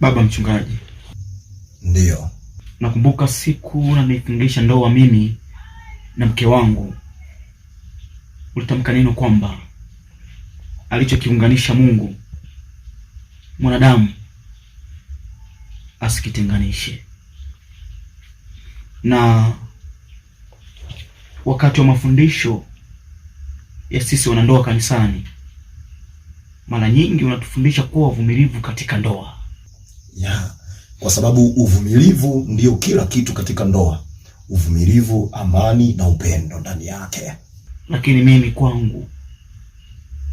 Baba mchungaji. Ndiyo. Nakumbuka siku na nifungisha ndoa mimi na mke wangu, ulitamka neno kwamba alichokiunganisha Mungu mwanadamu asikitenganishe. Na wakati wa mafundisho ya sisi wanandoa kanisani, mara nyingi unatufundisha kuwa wavumilivu katika ndoa. Ya, kwa sababu uvumilivu ndio kila kitu katika ndoa. Uvumilivu, amani na upendo ndani yake. Lakini mimi kwangu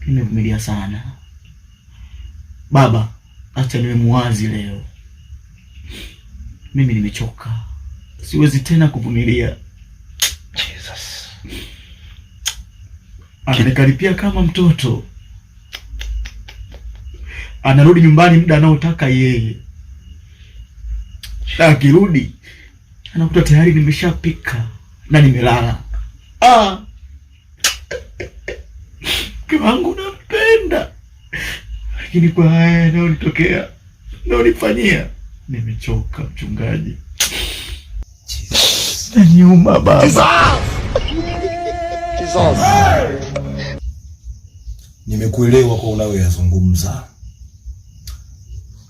nimevumilia sana. Baba, acha niwe muwazi leo. Mimi nimechoka. Siwezi tena kuvumilia. Jesus. Ananikaripia kama mtoto. Anarudi nyumbani muda anaotaka yeye. Na akirudi anakuta tayari nimeshapika na nimelala. Mke wangu nampenda, lakini kwa haya yanayonitokea, yanayonifanyia, nimechoka mchungaji. Naniuma baba. Nimekuelewa kwa unayoyazungumza,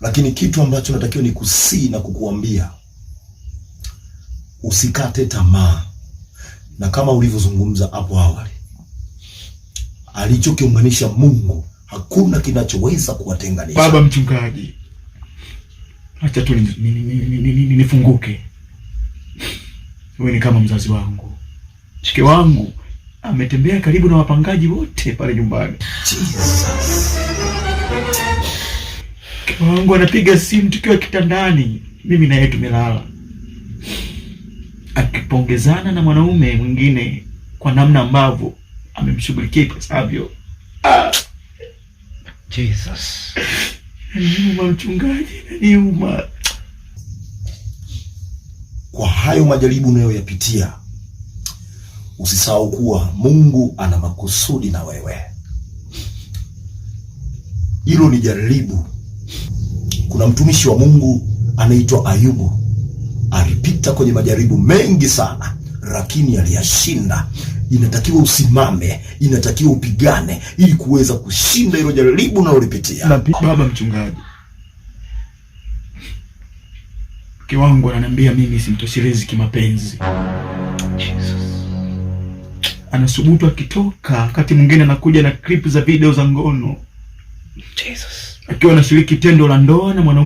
lakini kitu ambacho natakiwa ni kusii na kukuambia, usikate tamaa. Na kama ulivyozungumza hapo awali, alichokiunganisha Mungu hakuna kinachoweza kuwatenganisha. Baba mchungaji, acha tu nifunguke. Wewe ni kama mzazi wangu. Mke wangu ametembea karibu na wapangaji wote pale nyumbani. Jesus. Mke wangu anapiga simu tukiwa kitandani, mimi na yeye tumelala, akipongezana na mwanaume mwingine kwa namna ambavyo amemshughulikia ipasavyo. Jesus. Niuma mchungaji, niuma. Kwa hayo majaribu unayoyapitia, usisahau kuwa Mungu ana makusudi na wewe. Hilo ni jaribu. Kuna mtumishi wa Mungu anaitwa Ayubu. Alipita kwenye majaribu mengi sana, lakini aliyashinda. Inatakiwa usimame, inatakiwa upigane ili kuweza kushinda hilo jaribu unalolipitia. Baba mchungaji, mke wangu ananiambia mimi simtoshelezi kimapenzi. Jesus. Anasubutu akitoka, wakati mwingine anakuja na clip za video za ngono. Jesus. Akiwa anashiriki tendo la ndoa na mwanaume